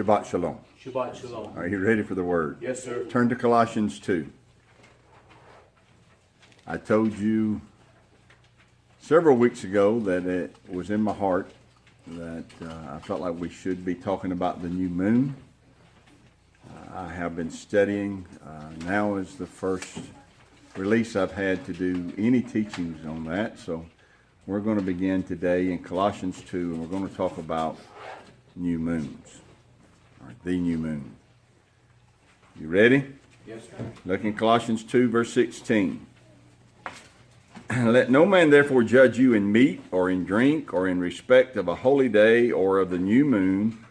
Shabbat Shalom. Shabbat Shalom. Are you ready for the word? Yes, sir. Turn to Colossians 2. I told you several weeks ago that it was in my heart that I felt like we should be talking about the new moon. I have been studying. Now is the first release I've had to do any teachings on that. So we're going to begin today in Colossians 2, and we're going to talk about new moons, or the new moon. You ready? Yes, sir. Look in Colossians 2, verse 16. Let no man therefore judge you in meat or in drink or in respect of a holy day or of the new moon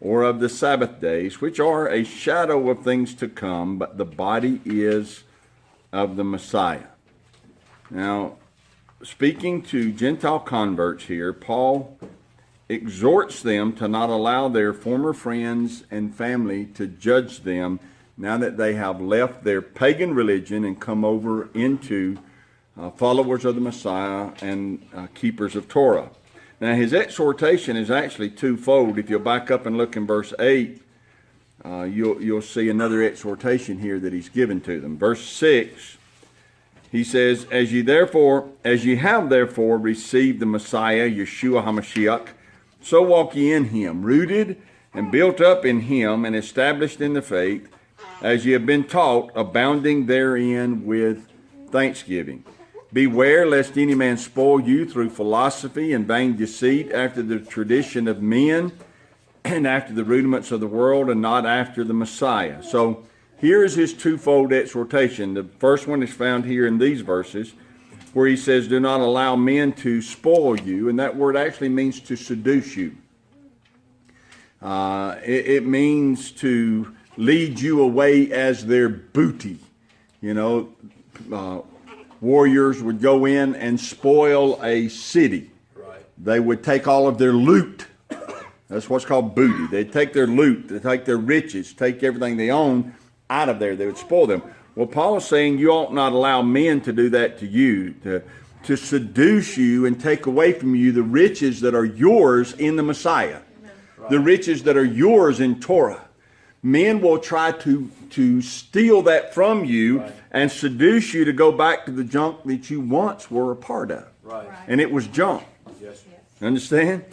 or of the Sabbath days, which are a shadow of things to come, but the body is of the Messiah. Now, speaking to Gentile converts here, Paul exhorts them to not allow their former friends and family to judge them now that they have left their pagan religion and come over into followers of the Messiah and keepers of Torah. Now, his exhortation is actually twofold. If you'll back up and look in verse 8, you'll see another exhortation here that he's given to them. Verse 6, he says, As ye have therefore received the Messiah, Yeshua HaMashiach, so walk ye in him, rooted and built up in him and established in the faith, as ye have been taught, abounding therein with thanksgiving. Beware lest any man spoil you through philosophy and vain deceit, after the tradition of men and after the rudiments of the world, and not after the Messiah. So here is his twofold exhortation. The first one is found here in these verses, where he says, do not allow men to spoil you. And that word actually means to seduce you. It means to lead you away as their booty. You know, warriors would go in and spoil a city. Right. They would take all of their loot. That's what's called booty. They'd take their loot, they'd take their riches, take everything they own out of there. They would spoil them. Well, Paul is saying you ought not allow men to do that to you, to seduce you and take away from you the riches that are yours in the Messiah, right. The riches that are yours in Torah. Men will try to steal that from you, right, and seduce you to go back to the junk that you once were a part of. Right. And it was junk. Yes. Understand?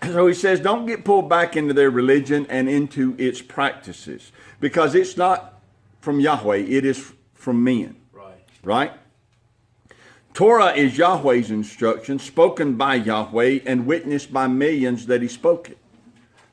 So he says, don't get pulled back into their religion and into its practices, because it's not from Yahweh, it is from men. Right? Torah is Yahweh's instruction, spoken by Yahweh and witnessed by millions that he spoke it.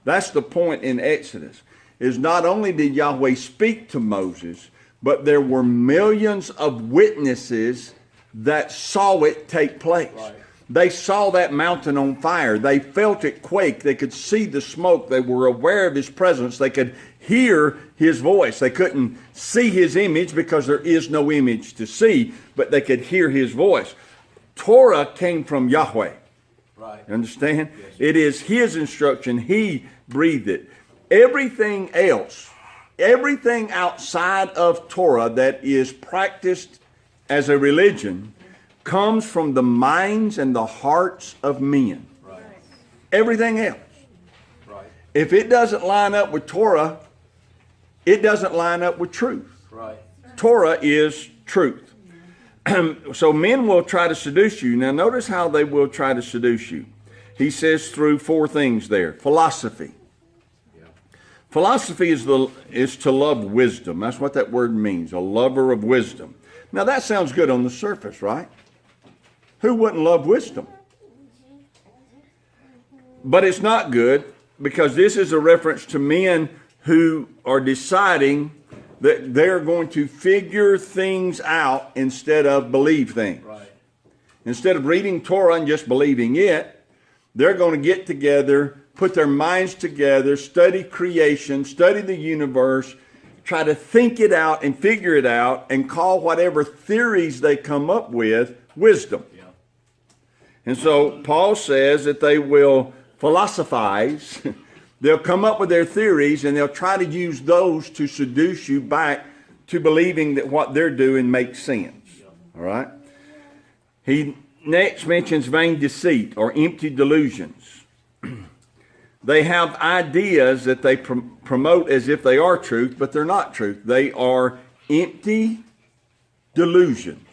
That's the point in Exodus, is not only did Yahweh speak to Moses, but there were millions of witnesses that saw it take place. Right. They saw that mountain on fire. They felt it quake. They could see the smoke. They were aware of his presence. They could hear his voice. They couldn't see his image because there is no image to see, but they could hear his voice. Torah came from Yahweh. Right. Understand? Yes. It is his instruction. He breathed it. Everything else, everything outside of Torah that is practiced as a religion comes from the minds and the hearts of men. Right. Everything else. Right. If it doesn't line up with Torah, it doesn't line up with truth. Right. Torah is truth. So men will try to seduce you. Now notice how they will try to seduce you. He says through four things there. Philosophy. Philosophy is to love wisdom. That's what that word means, a lover of wisdom. Now that sounds good on the surface, right? Who wouldn't love wisdom? But it's not good, because this is a reference to men who are deciding that they're going to figure things out instead of believe things. Right. Instead of reading Torah and just believing it, they're going to get together, put their minds together, study creation, study the universe, try to think it out and figure it out, and call whatever theories they come up with wisdom. Yeah. And so Paul says that they will philosophize. They'll come up with their theories, and they'll try to use those to seduce you back to believing that what they're doing makes sense. All right? He next mentions vain deceit or empty delusions. They have ideas that they promote as if they are truth, but they're not truth. They are empty delusions.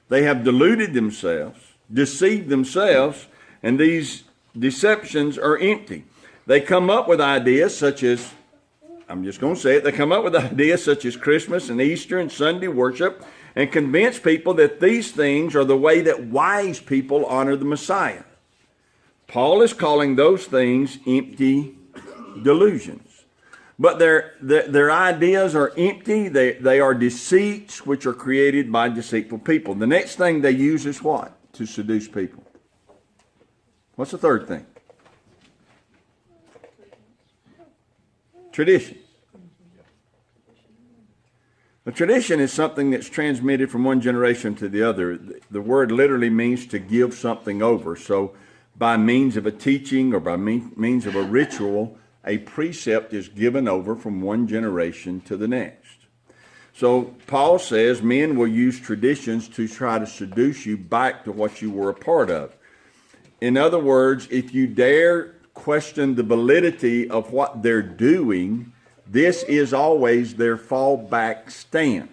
They have deluded themselves, deceived themselves, and these deceptions are empty. They come up with ideas such as, I'm just going to say it, they come up with ideas such as Christmas and Easter and Sunday worship and convince people that these things are the way that wise people honor the Messiah. Paul is calling those things empty delusions. But their ideas are empty. They are deceits which are created by deceitful people. The next thing they use is what? To seduce people. What's the third thing? Tradition. A tradition is something that's transmitted from one generation to the other. The word literally means to give something over. So by means of a teaching or by means of a ritual, a precept is given over from one generation to the next. So Paul says men will use traditions to try to seduce you back to what you were a part of. In other words, if you dare question the validity of what they're doing, this is always their fallback stance.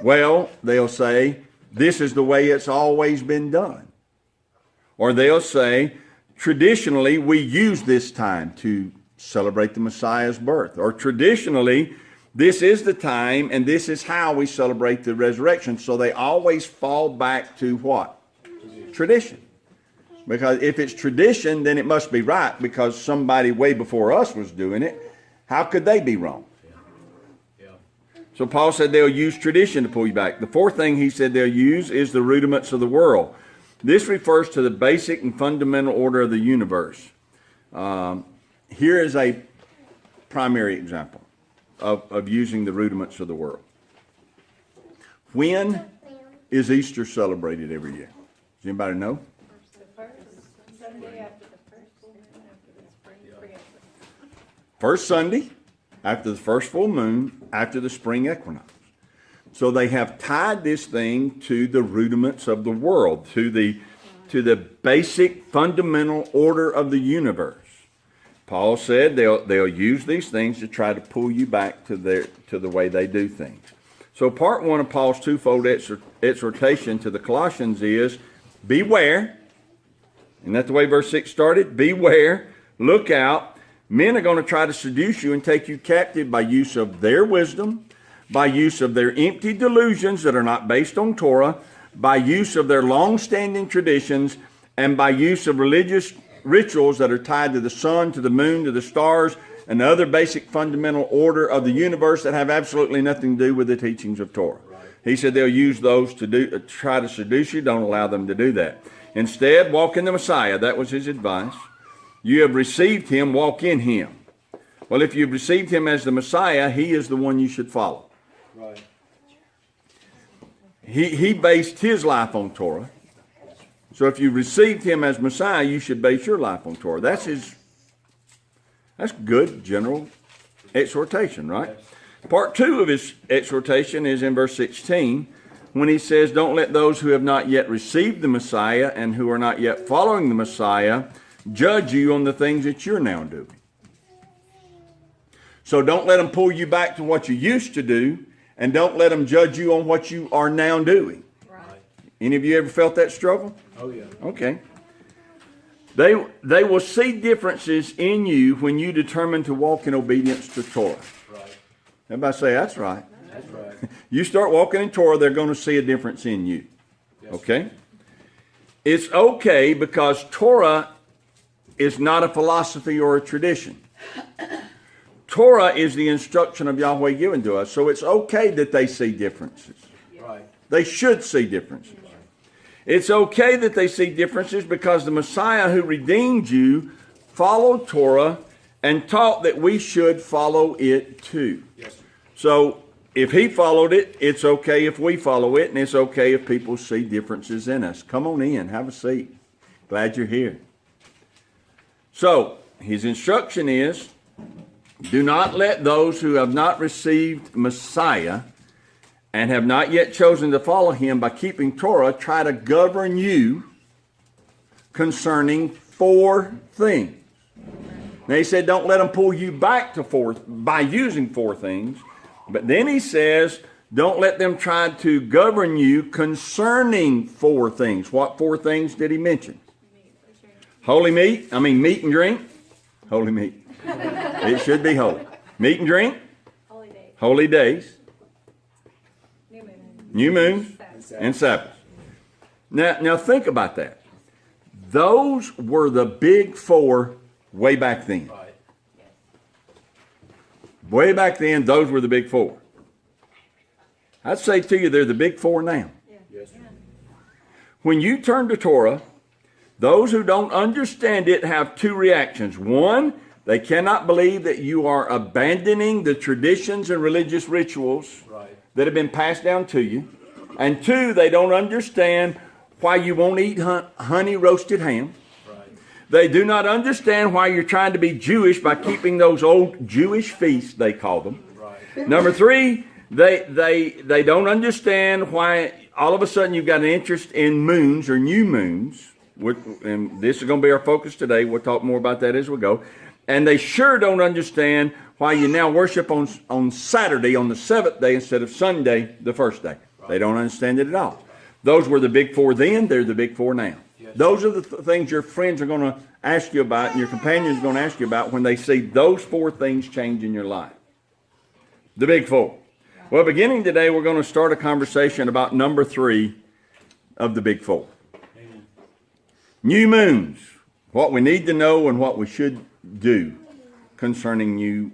Well, they'll say, this is the way it's always been done. Or they'll say, traditionally, we use this time to celebrate the Messiah's birth. Or traditionally, this is the time and this is how we celebrate the resurrection. So they always fall back to what? Tradition. Because if it's tradition, then it must be right because somebody way before us was doing it. How could they be wrong? Yeah. So Paul said they'll use tradition to pull you back. The fourth thing he said they'll use is the rudiments of the world. This refers to the basic and fundamental order of the universe. Here is a primary example of using the rudiments of the world. When is Easter celebrated every year? Does anybody know? First Sunday after the first full moon, after the spring equinox. So they have tied this thing to the rudiments of the world, to the basic fundamental order of the universe. Paul said they'll use these things to try to pull you back to the way they do things. So part one of Paul's twofold exhortation to the Colossians is, beware. Isn't that the way verse 6 started? Beware, look out. Men are going to try to seduce you and take you captive by use of their wisdom, by use of their empty delusions that are not based on Torah, by use of their long-standing traditions, and by use of religious rituals that are tied to the sun, to the moon, to the stars, and other basic fundamental order of the universe that have absolutely nothing to do with the teachings of Torah. Right. He said they'll use those to try to seduce you. Don't allow them to do that. Instead, walk in the Messiah. That was his advice. You have received him, walk in him. Well, if you've received him as the Messiah, he is the one you should follow. Right. He based his life on Torah. So if you received him as Messiah, you should base your life on Torah. That's good general exhortation, right? Part two of his exhortation is in verse 16, when he says, don't let those who have not yet received the Messiah and who are not yet following the Messiah judge you on the things that you're now doing. So don't let them pull you back to what you used to do, and don't let them judge you on what you are now doing. Right. Any of you ever felt that struggle? Oh, yeah. Okay. They will see differences in you when you determine to walk in obedience to Torah. Right. Everybody say, that's right. That's right. You start walking in Torah, they're going to see a difference in you. Yes. Okay? It's okay because Torah is not a philosophy or a tradition. Torah is the instruction of Yahweh given to us, so it's okay that they see differences. Right. They should see differences. Right. It's okay that they see differences because the Messiah who redeemed you followed Torah and taught that we should follow it too. Yes. So if he followed it, it's okay if we follow it, and it's okay if people see differences in us. Come on in, have a seat. Glad you're here. So, his instruction is, do not let those who have not received Messiah and have not yet chosen to follow him by keeping Torah try to govern you concerning four things. Now he said, don't let them pull you back to four by using four things. But then he says, don't let them try to govern you concerning four things. What four things did he mention? Meat and drink. Holy meat. It should be holy. Meat and drink. Holy days. New moons. And Sabbath. Now think about that. Those were the big four way back then. Right. Way back then, those were the big four. I'd say to you, they're the big four now. Yes, sir. When you turn to Torah, those who don't understand it have two reactions. One, they cannot believe that you are abandoning the traditions and religious rituals Right. that have been passed down to you. And two, they don't understand why you won't eat honey roasted ham. Right. They do not understand why you're trying to be Jewish by keeping those old Jewish feasts, they call them. Right. Number three, they don't understand why all of a sudden you've got an interest in moons or new moons. And this is going to be our focus today. We'll talk more about that as we go. And they sure don't understand why you now worship on Saturday, on the seventh day, instead of Sunday, the first day. They don't understand it at all. Those were the big four then. They're the big four now. Yes. Those are the things your friends are going to ask you about and your companions are going to ask you about when they see those four things change in your life. The big four. Well, beginning today, we're going to start a conversation about number 3 of the big four. Amen. New moons. What we need to know and what we should do concerning new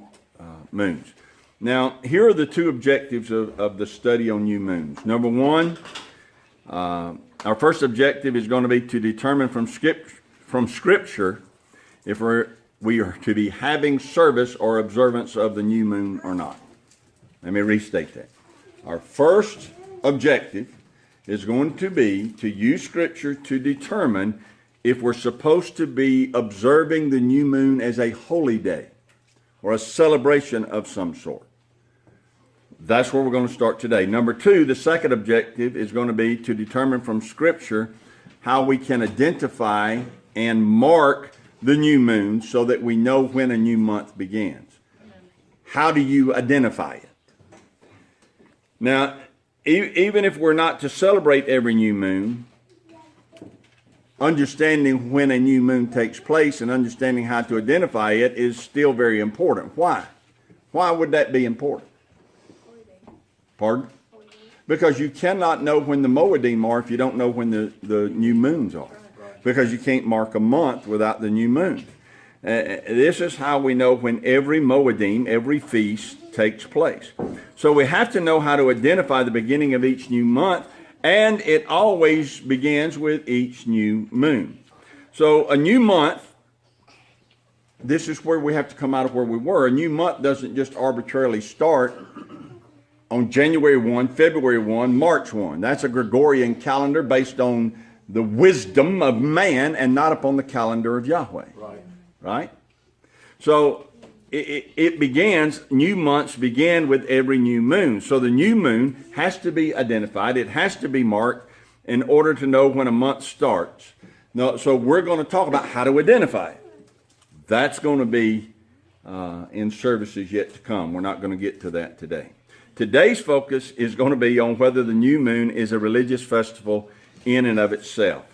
moons. Now, here are the two objectives of the study on new moons. Number 1, our first objective is going to be to determine from Scripture if we are to be having service or observance of the new moon or not. Let me restate that. Our first objective is going to be to use Scripture to determine if we're supposed to be observing the new moon as a holy day or a celebration of some sort. That's where we're going to start today. Number 2, the second objective is going to be to determine from Scripture how we can identify and mark the new moon so that we know when a new month begins. How do you identify it? Now, even if we're not to celebrate every new moon, understanding when a new moon takes place and understanding how to identify it is still very important. Why? Why would that be important? Pardon? Because you cannot know when the Moedim are if you don't know when the new moons are. Because you can't mark a month without the new moon. This is how we know when every Moedim, every feast, takes place. So we have to know how to identify the beginning of each new month, and it always begins with each new moon. So a new month, this is where we have to come out of where we were. A new month doesn't just arbitrarily start on January 1, February 1, March 1. That's a Gregorian calendar based on the wisdom of man and not upon the calendar of Yahweh. Right? So it begins, new months begin with every new moon. So the new moon has to be identified. It has to be marked in order to know when a month starts. Now, so we're going to talk about how to identify it. That's going to be in services yet to come. We're not going to get to that today. Today's focus is going to be on whether the new moon is a religious festival in and of itself.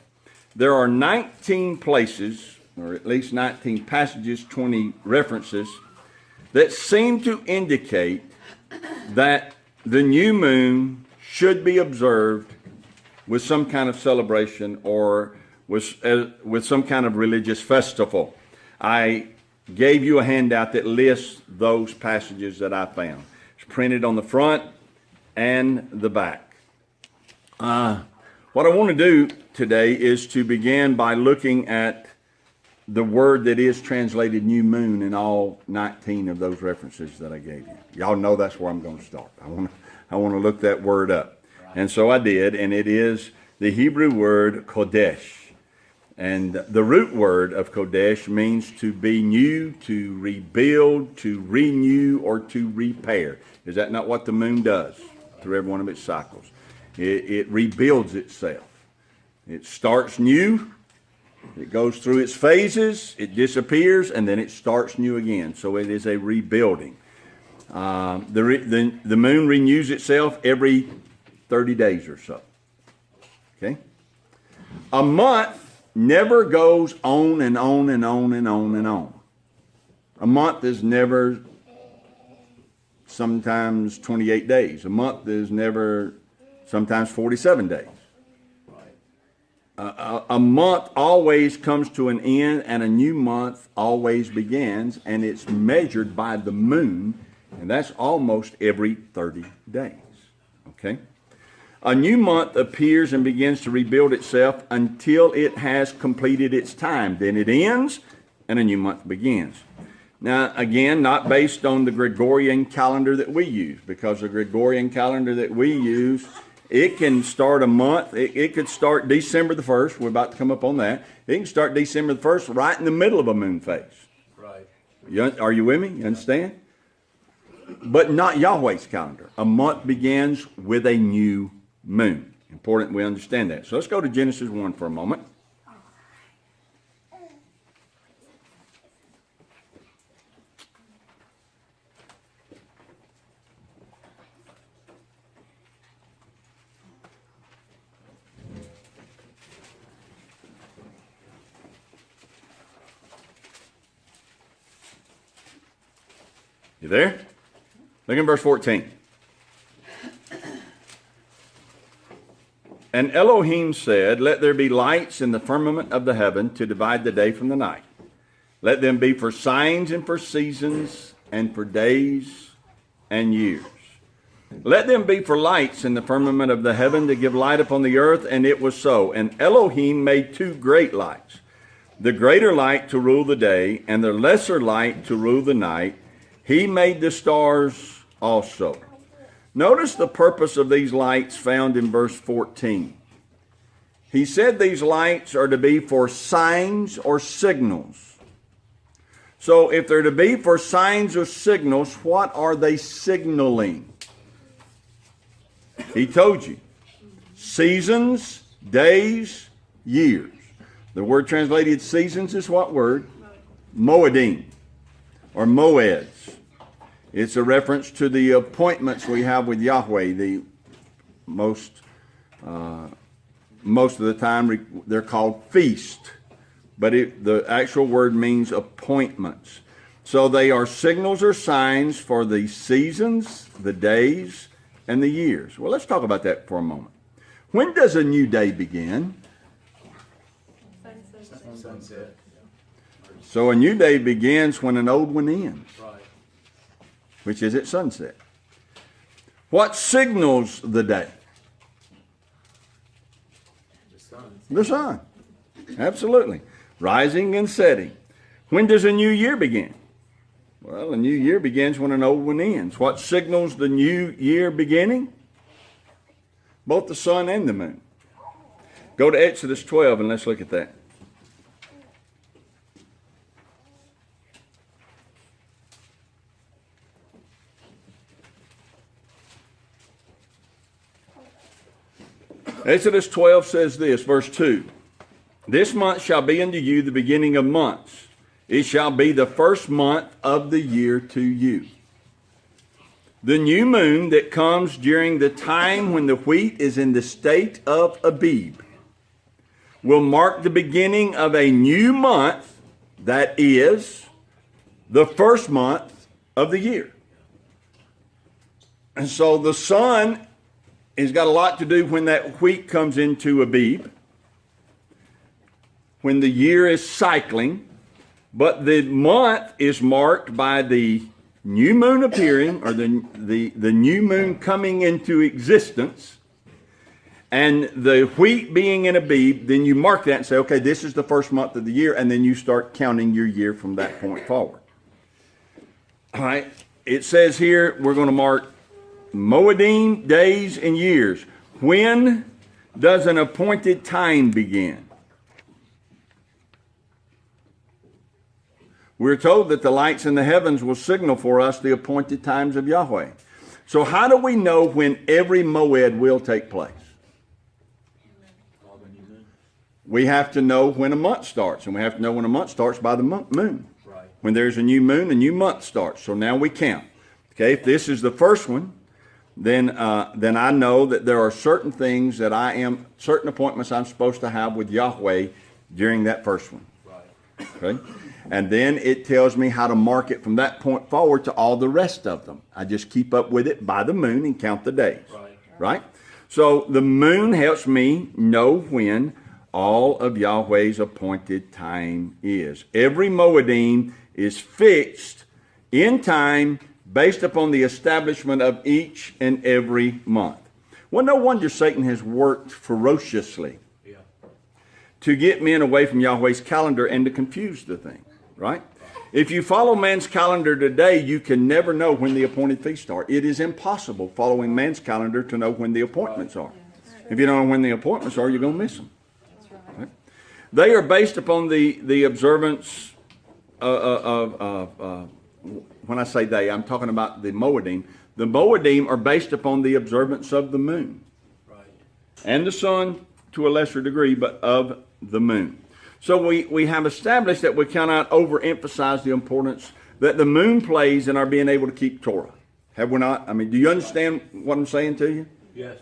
There are 19 places, or at least 19 passages, 20 references, that seem to indicate that the new moon should be observed with some kind of celebration or with some kind of religious festival. I gave you a handout that lists those passages that I found. It's printed on the front and the back. What I want to do today is to begin by looking at the word that is translated new moon in all 19 of those references that I gave you. Y'all know that's where I'm going to start. I want to look that word up. And so I did, and it is the Hebrew word kodesh. And the root word of kodesh means to be new, to rebuild, to renew, or to repair. Is that not what the moon does through every one of its cycles? It rebuilds itself. It starts new, It goes through its phases, it disappears, and then it starts new again. So it is a rebuilding. The moon renews itself every 30 days or so. Okay? A month never goes on and on and on and on and on. A month is never sometimes 28 days. A month is never sometimes 47 days. A month always comes to an end, and a new month always begins, and it's measured by the moon, and that's almost every 30 days. Okay? A new month appears and begins to rebuild itself until it has completed its time. Then it ends, and a new month begins. Now, again, not based on the Gregorian calendar that we use, because the Gregorian calendar that we use, it can start a month. It could start December the 1st. We're about to come up on that. It can start December the 1st right in the middle of a moon phase. Right. Are you with me? You understand? But not Yahweh's calendar. A month begins with a new moon. Important we understand that. So let's go to Genesis 1 for a moment. You there? Look in verse 14. And Elohim said, let there be lights in the firmament of the heaven to divide the day from the night. Let them be for signs and for seasons and for days and years. Let them be for lights in the firmament of the heaven to give light upon the earth. And it was so. And Elohim made two great lights, the greater light to rule the day and the lesser light to rule the night. He made the stars also. Notice the purpose of these lights found in verse 14. He said these lights are to be for signs or signals. So if they're to be for signs or signals, what are they signaling? He told you. Seasons, days, years. The word translated seasons is what word? Moedim, or moeds. It's a reference to the appointments we have with Yahweh. The most of the time they're called feast, but the actual word means appointments. So they are signals or signs for the seasons, the days, and the years. Well, let's talk about that for a moment. When does a new day begin? Sunset. So a new day begins when an old one ends, Right. which is at sunset. What signals the day? The sun. The sun. Absolutely. Rising and setting. When does a new year begin? Well, a new year begins when an old one ends. What signals the new year beginning? Both the sun and the moon. Go to Exodus 12 and let's look at that. Exodus 12 says this, verse 2. This month shall be unto you the beginning of months. It shall be the first month of the year to you. The new moon that comes during the time when the wheat is in the state of Abib will mark the beginning of a new month that is the first month of the year. And so the sun has got a lot to do when that wheat comes into Abib, when the year is cycling, but the month is marked by the new moon appearing, or the new moon coming into existence, and the wheat being in Abib. Then you mark that and say, okay, this is the first month of the year, and then you start counting your year from that point forward. All right, it says here we're going to mark Moedim, days, and years. When does an appointed time begin? We're told that the lights in the heavens will signal for us the appointed times of Yahweh. So how do we know when every moed will take place? we have to know when a month starts, and we have to know when a month starts by the moon. Right. When there's a new moon, a new month starts. So now we count. Okay, if this is the first one, then I know that there are certain things that certain appointments I'm supposed to have with Yahweh during that first one. Right. Okay, and then it tells me how to mark it from that point forward to all the rest of them. I just keep up with it by the moon and count the days. Right? So the moon helps me know when all of Yahweh's appointed time is. Every Moedim is fixed in time based upon the establishment of each and every month. Well, no wonder Satan has worked ferociously to get men away from Yahweh's calendar and to confuse the thing, right? If you follow man's calendar today, you can never know when the appointed feasts are. It is impossible following man's calendar to know when the appointments are. If you don't know when the appointments are, you're going to miss them. Right? They are based upon the observance when I say they, I'm talking about the Moedim. The Moedim are based upon the observance of the moon. Right. And the sun to a lesser degree, but of the moon. So we have established that we cannot overemphasize the importance that the moon plays in our being able to keep Torah. Have we not? I mean, do you understand what I'm saying to you? Yes.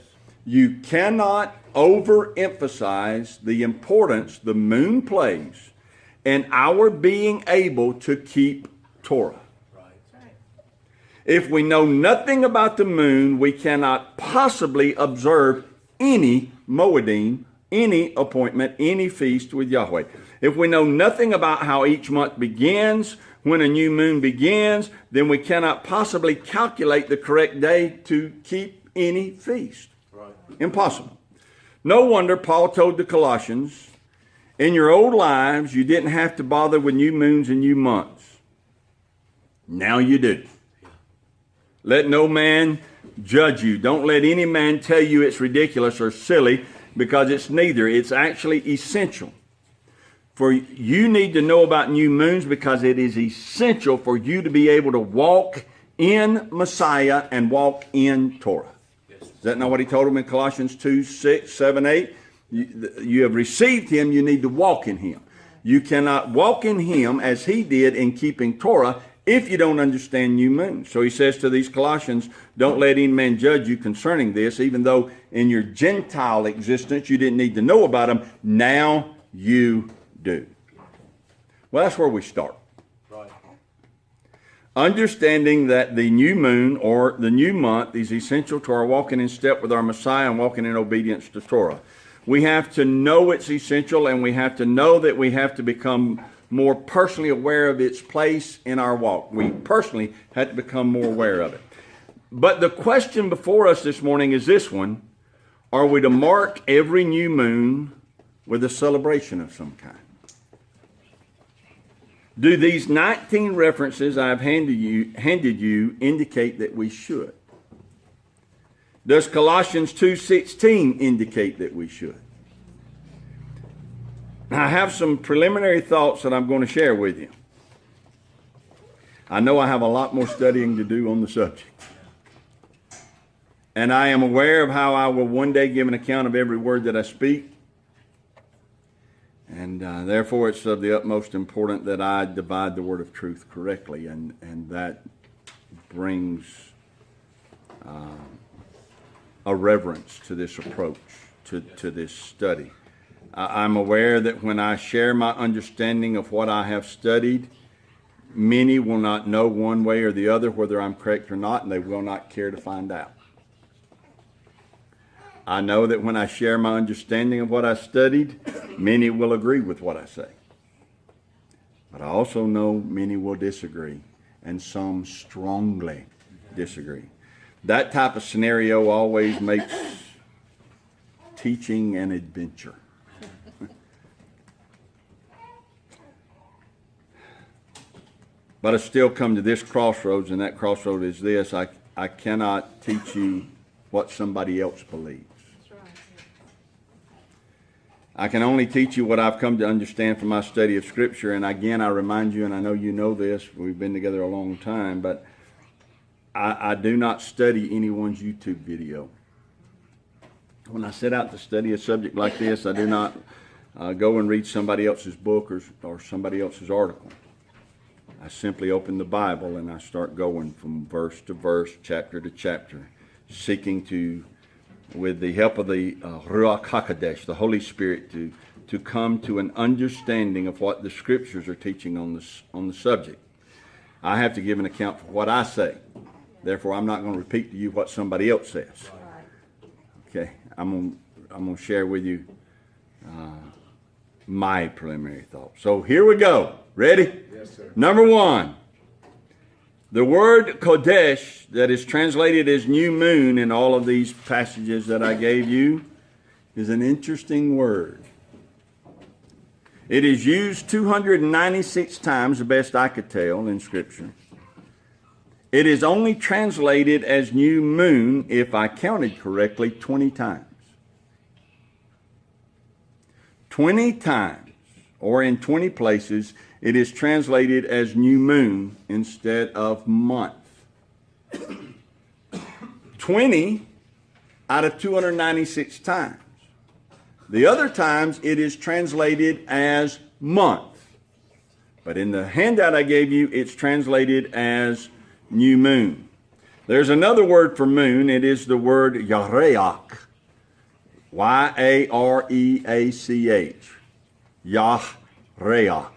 You cannot overemphasize the importance the moon plays in our being able to keep Torah. If we know nothing about the moon, we cannot possibly observe any Moedim, any appointment, any feast with Yahweh. If we know nothing about how each month begins, when a new moon begins, then we cannot possibly calculate the correct day to keep any feast. Right. Impossible. No wonder Paul told the Colossians, in your old lives, you didn't have to bother with new moons and new months. Now you do. Let no man judge you. Don't let any man tell you it's ridiculous or silly, because it's neither. It's actually essential. For you need to know about new moons because it is essential for you to be able to walk in Messiah and walk in Torah. Yes. Is that not what he told them in Colossians 2, 6, 7, 8? You have received him, you need to walk in him. You cannot walk in him as he did in keeping Torah if you don't understand new moons. So he says to these Colossians, don't let any man judge you concerning this, even though in your Gentile existence you didn't need to know about them. Now you do. Well, that's where we start. Right. Understanding that the new moon or the new month is essential to our walking in step with our Messiah and walking in obedience to Torah. We have to know it's essential, and we have to know that we have to become more personally aware of its place in our walk. We personally had to become more aware of it. But the question before us this morning is this one: are we to mark every new moon with a celebration of some kind? Do these 19 references I've handed you indicate that we should? Does Colossians 2:16 indicate that we should? I have some preliminary thoughts that I'm going to share with you. I know I have a lot more studying to do on the subject. And I am aware of how I will one day give an account of every word that I speak. And therefore it's of the utmost importance that I divide the word of truth correctly. And that brings a reverence to this approach, to this study. I'm aware that when I share my understanding of what I have studied, many will not know one way or the other whether I'm correct or not, and they will not care to find out. I know that when I share my understanding of what I studied, many will agree with what I say. But I also know many will disagree, and some strongly disagree. That type of scenario always makes teaching an adventure. But I still come to this crossroads, and that crossroad is this: I cannot teach you what somebody else believes. I can only teach you what I've come to understand from my study of Scripture. And again, I remind you, and I know you know this, we've been together a long time, but I do not study anyone's YouTube video. When I set out to study a subject like this, I do not go and read somebody else's book or somebody else's article. I simply open the Bible and I start going from verse to verse, chapter to chapter, seeking to, with the help of the Ruach HaKodesh, the Holy Spirit, to come to an understanding of what the Scriptures are teaching on the subject. I have to give an account for what I say. Therefore, I'm not going to repeat to you what somebody else says. Okay, I'm going to share with you my preliminary thoughts. So here we go. Ready? Yes, sir. Number one, the word Kodesh that is translated as new moon in all of these passages that I gave you is an interesting word. It is used 296 times, the best I could tell, in Scripture. It is only translated as new moon, if I counted correctly, 20 times. 20 times, or in 20 places, it is translated as new moon instead of month. 20 out of 296 times. The other times it is translated as month. But in the handout I gave you, it's translated as new moon. There's another word for moon. It is the word Yareach. Y-A-R-E-A-C-H. Yareach.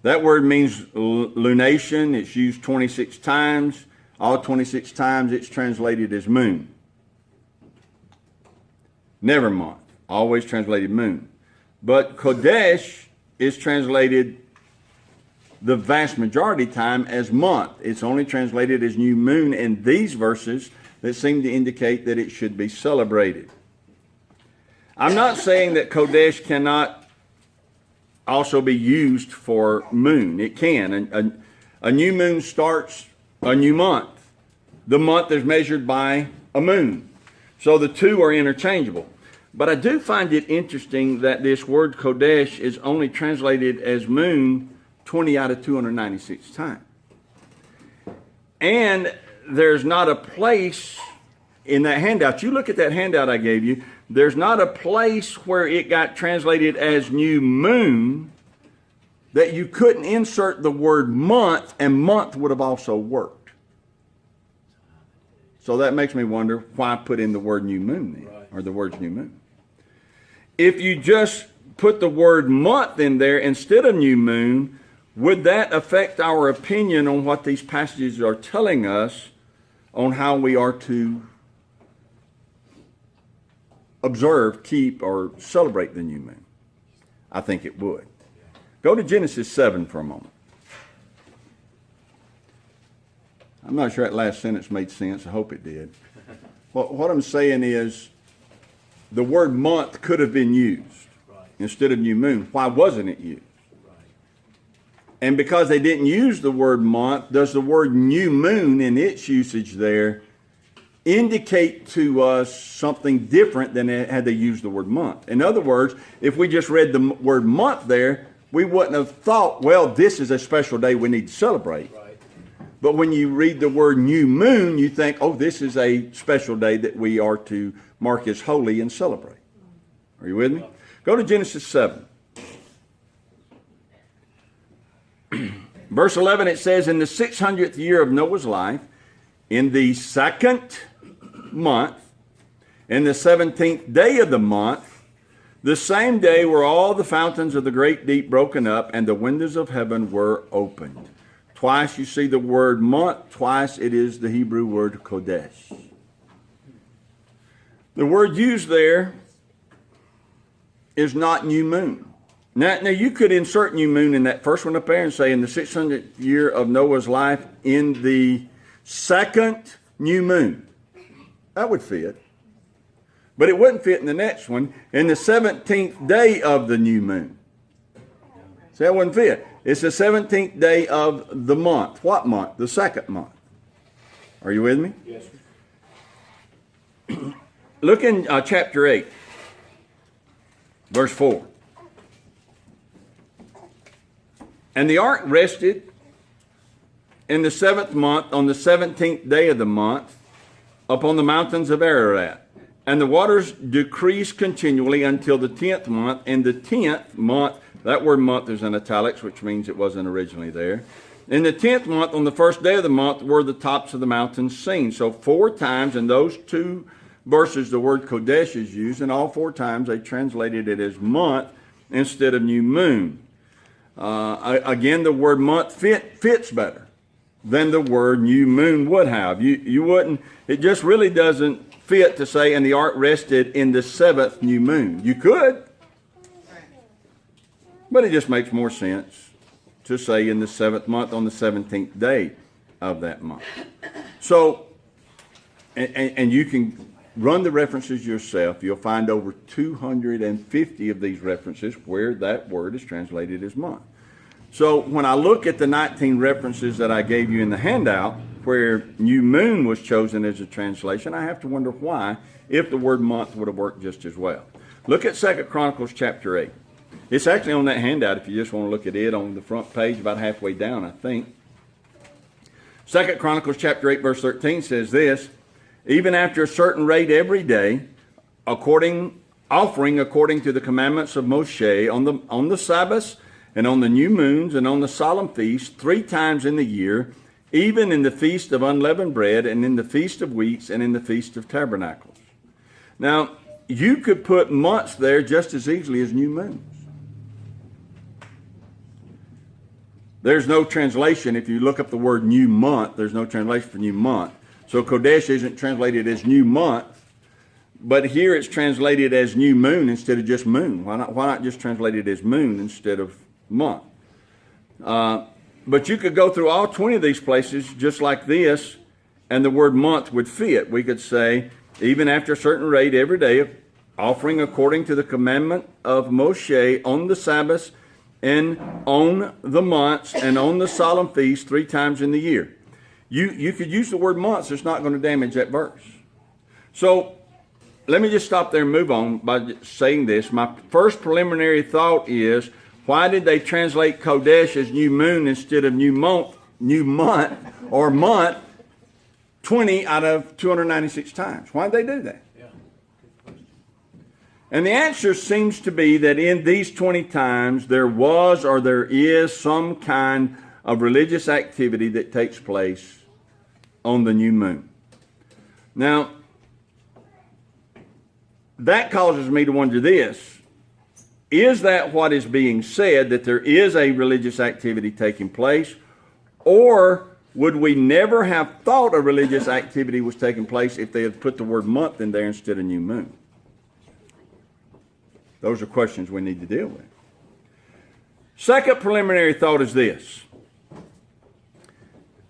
That word means lunation. It's used 26 times. All 26 times it's translated as moon. Never month. Always translated moon. But Kodesh is translated the vast majority time as month. It's only translated as new moon in these verses that seem to indicate that it should be celebrated. I'm not saying that Kodesh cannot also be used for moon. It can. A new moon starts a new month. The month is measured by a moon. So the two are interchangeable. But I do find it interesting that this word Kodesh is only translated as moon 20 out of 296 times. And there's not a place in that handout. You look at that handout I gave you, there's not a place where it got translated as new moon that you couldn't insert the word month, and month would have also worked. So that makes me wonder why put in the word new moon then, or the words new moon. If you just put the word month in there instead of new moon, would that affect our opinion on what these passages are telling us on how we are to observe, keep, or celebrate the new moon? I think it would. Go to Genesis 7 for a moment. I'm not sure that last sentence made sense. I hope it did. What I'm saying is the word month could have been used instead of new moon. Why wasn't it used? And because they didn't use the word month, does the word new moon in its usage there indicate to us something different than had they used the word month? In other words, if we just read the word month there, we wouldn't have thought, well, this is a special day we need to celebrate. Right. But when you read the word new moon, you think, oh, this is a special day that we are to mark as holy and celebrate. Are you with me? Go to Genesis 7. Verse 11, it says, in the 600th year of Noah's life, in the second month, in the 17th day of the month, the same day were all the fountains of the great deep broken up, and the windows of heaven were opened. Twice you see the word month, twice it is the Hebrew word Kodesh. The word used there is not new moon. Now you could insert new moon in that first one up there and say in the 600th year of Noah's life, in the second new moon. That would fit. But it wouldn't fit in the next one, in the 17th day of the new moon. So that wouldn't fit. It's the 17th day of the month. What month? The second month. Are you with me? Yes. Look in chapter 8, verse 4. And the ark rested in the 7th month on the 17th day of the month upon the mountains of Ararat. And the waters decreased continually until the 10th month. And the 10th month, that word month is in italics, which means it wasn't originally there. In the 10th month, on the first day of the month, were the tops of the mountains seen. So 4 times in those 2 verses, the word Kodesh is used, and all 4 times they translated it as month instead of new moon. Again, the word month fits better than the word new moon would have. You wouldn't, it just really doesn't fit to say, and the ark rested in the 7th new moon. You could, but it just makes more sense to say in the 7th month on the 17th day of that month. So, and you can run the references yourself. You'll find over 250 of these references where that word is translated as month. So when I look at the 19 references that I gave you in the handout where new moon was chosen as a translation, I have to wonder why, if the word month would have worked just as well. Look at 2 Chronicles chapter 8. It's actually on that handout if you just want to look at it on the front page about halfway down, I think. 2 Chronicles chapter 8 verse 13 says this, even after a certain rate every day, offering according to the commandments of Moshe on the Sabbaths and on the new moons and on the solemn feasts 3 times in the year, even in the feast of unleavened bread and in the feast of weeks and in the feast of tabernacles. Now, you could put months there just as easily as new moons. There's no translation. If you look up the word new month, there's no translation for new month. So Kodesh isn't translated as new month, but here it's translated as new moon instead of just moon. Why not just translate it as moon instead of month? But you could go through all 20 of these places just like this, and the word month would fit. We could say, even after a certain rate every day, offering according to the commandment of Moshe on the Sabbaths and on the months and on the solemn feast 3 times in the year. You could use the word months. It's not going to damage that verse. So let me just stop there and move on by saying this. My first preliminary thought is, why did they translate Kodesh as new moon instead of new month, or month 20 out of 296 times? Why did they do that? And the answer seems to be that in these 20 times there was or there is some kind of religious activity that takes place on the new moon. Now, that causes me to wonder this. Is that what is being said, that there is a religious activity taking place? Or would we never have thought a religious activity was taking place if they had put the word month in there instead of new moon? Those are questions we need to deal with. Second preliminary thought is this.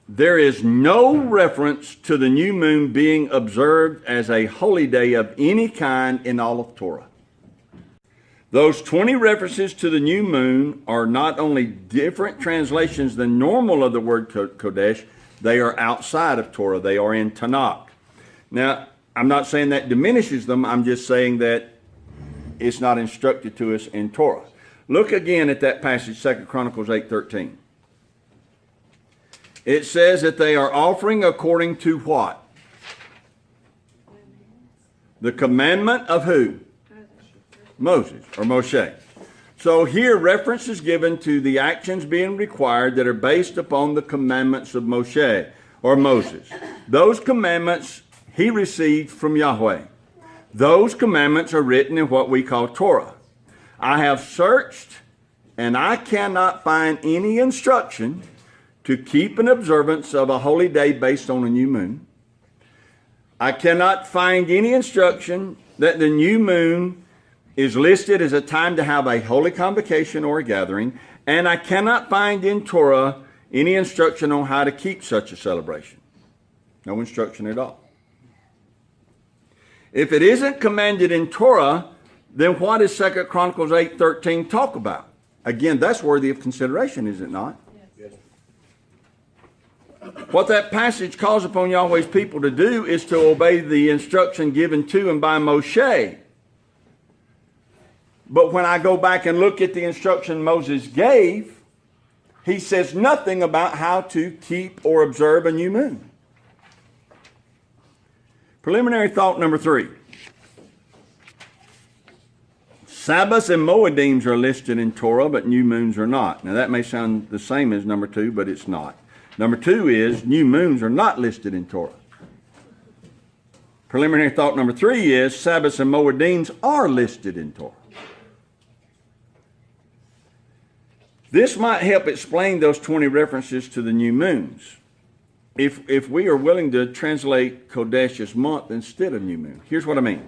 There is no reference to the new moon being observed as a holy day of any kind in all of Torah. Those 20 references to the new moon are not only different translations than normal of the word Kodesh, they are outside of Torah. They are in Tanakh. Now, I'm not saying that diminishes them. I'm just saying that it's not instructed to us in Torah. Look again at that passage, 2 Chronicles 8:13. It says that they are offering according to what? The commandment of who? Moses or Moshe. So here reference is given to the actions being required that are based upon the commandments of Moshe or Moses. Those commandments he received from Yahweh. Those commandments are written in what we call Torah. I have searched and I cannot find any instruction to keep an observance of a holy day based on a new moon. I cannot find any instruction that the new moon is listed as a time to have a holy convocation or a gathering, and I cannot find in Torah any instruction on how to keep such a celebration. No instruction at all. If it isn't commanded in Torah, then what does 2 Chronicles 8:13 talk about? Again, that's worthy of consideration, is it not? Yes. What that passage calls upon Yahweh's people to do is to obey the instruction given to and by Moshe. But when I go back and look at the instruction Moses gave, he says nothing about how to keep or observe a new moon. Preliminary thought number 3. Sabbaths and Moedims are listed in Torah, but new moons are not. Now that may sound the same as number 2, but it's not. Number 2 is new moons are not listed in Torah. Preliminary thought number 3 is Sabbaths and Moedims are listed in Torah. This might help explain those 20 references to the new moons, if we are willing to translate Kodesh as month instead of new moon. Here's what I mean.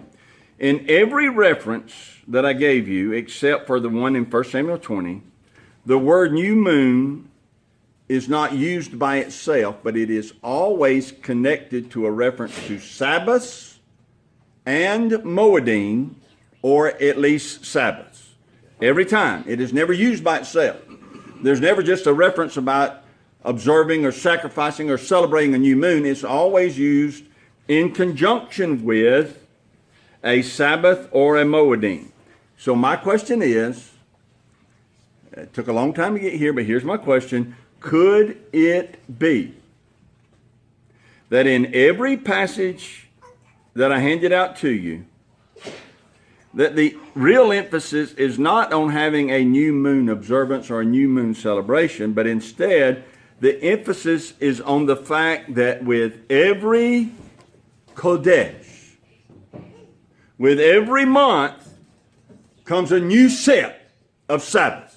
In every reference that I gave you, except for the one in 1 Samuel 20, the word new moon is not used by itself, but it is always connected to a reference to Sabbaths and Moedim, or at least Sabbaths. Every time. It is never used by itself. There's never just a reference about observing or sacrificing or celebrating a new moon. It's always used in conjunction with a Sabbath or a Moedim. So my question is, it took a long time to get here, but here's my question. Could it be that in every passage that I handed out to you, that the real emphasis is not on having a new moon observance or a new moon celebration, but instead the emphasis is on the fact that with every Kodesh, with every month comes a new set of Sabbaths.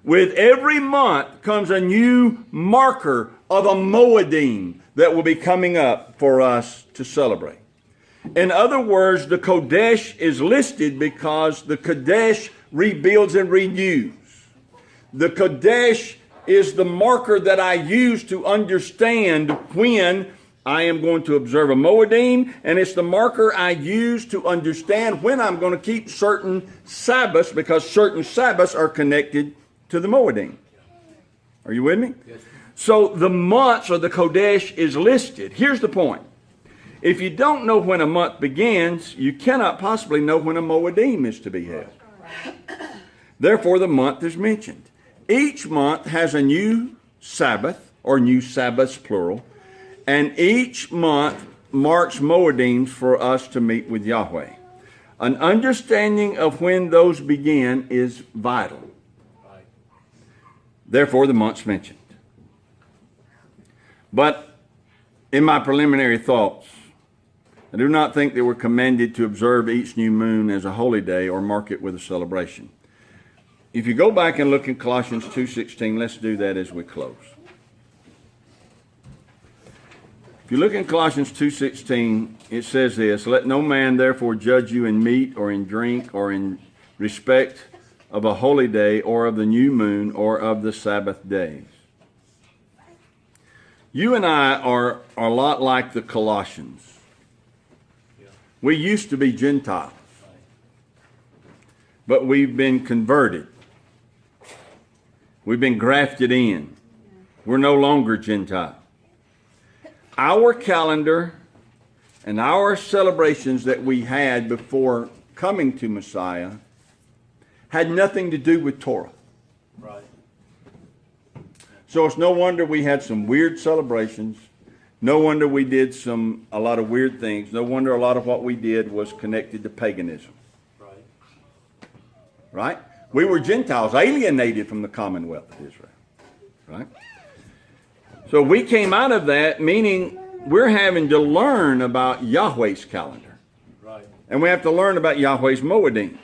With every month comes a new marker of a Moedim that will be coming up for us to celebrate. In other words, the Kodesh is listed because the Kodesh rebuilds and renews. The Kodesh is the marker that I use to understand when I am going to observe a Moedim, and it's the marker I use to understand when I'm going to keep certain Sabbaths, because certain Sabbaths are connected to the Moedim. Are you with me? Yes. So the months or the Kodesh is listed. Here's the point. If you don't know when a month begins, you cannot possibly know when a Moedim is to be held. Therefore, the month is mentioned. Each month has a new Sabbath, or new Sabbaths plural, and each month marks Moedims for us to meet with Yahweh. An understanding of when those begin is vital. Therefore, the months mentioned. But in my preliminary thoughts, I do not think that we're commanded to observe each new moon as a holy day or mark it with a celebration. If you go back and look in Colossians 2:16, let's do that as we close. If you look in Colossians 2:16, it says this, "Let no man therefore judge you in meat or in drink or in respect of a holy day or of the new moon or of the Sabbath days." You and I are a lot like the Colossians. We used to be Gentiles, but we've been converted. We've been grafted in. We're no longer Gentile. Our calendar and our celebrations that we had before coming to Messiah had nothing to do with Torah. Right. So it's no wonder we had some weird celebrations. No wonder we did a lot of weird things. No wonder a lot of what we did was connected to paganism. Right. Right? We were Gentiles, alienated from the commonwealth of Israel. Right? So we came out of that, meaning we're having to learn about Yahweh's calendar. Right. And we have to learn about Yahweh's Moedim.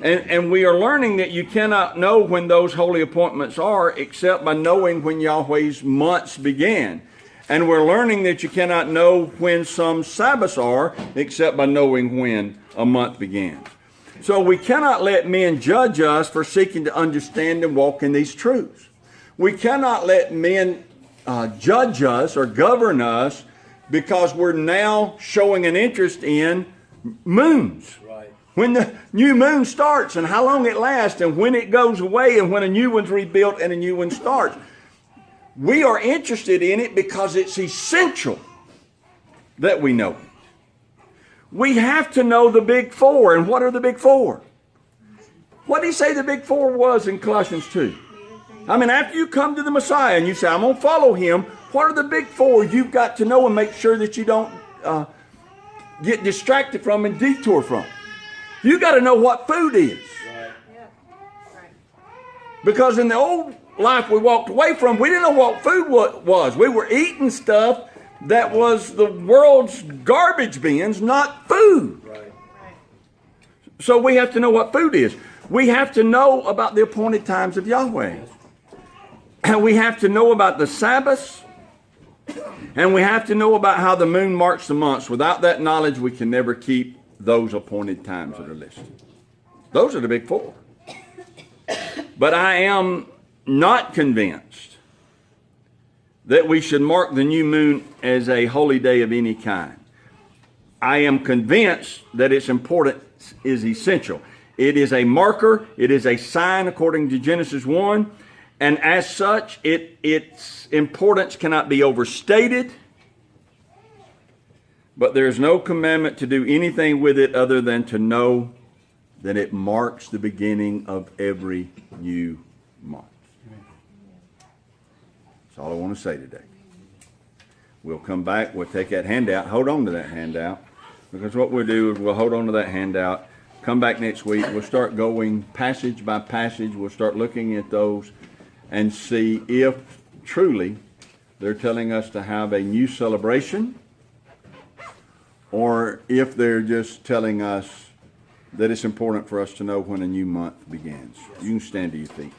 And we are learning that you cannot know when those holy appointments are except by knowing when Yahweh's months began. And we're learning that you cannot know when some Sabbaths are except by knowing when a month begins. So we cannot let men judge us for seeking to understand and walk in these truths. We cannot let men judge us or govern us because we're now showing an interest in moons. Right. When the new moon starts and how long it lasts and when it goes away and when a new one's rebuilt and a new one starts. We are interested in it because it's essential that we know it. We have to know the big four. And what are the big four? What did he say the big four was in Colossians 2? I mean, after you come to the Messiah and you say, I'm going to follow him, what are the big four you've got to know and make sure that you don't get distracted from and detour from? You got to know what food is. Right. Yeah. Right. Because in the old life we walked away from, we didn't know what food was. We were eating stuff that was the world's garbage bins, not food. Right. Right. So we have to know what food is. We have to know about the appointed times of Yahweh. And we have to know about the Sabbaths. And we have to know about how the moon marks the months. Without that knowledge, we can never keep those appointed times that are listed. Those are the big four. But I am not convinced that we should mark the new moon as a holy day of any kind. I am convinced that its importance is essential. It is a marker. It is a sign according to Genesis 1. And as such, its importance cannot be overstated. But there is no commandment to do anything with it other than to know that it marks the beginning of every new month. That's all I want to say today. We'll come back. We'll take that handout. Hold on to that handout. Because what we'll do is we'll hold on to that handout. Come back next week. We'll start going passage by passage. We'll start looking at those and see if truly they're telling us to have a new celebration, or if they're just telling us that it's important for us to know when a new month begins. You can stand to your feet.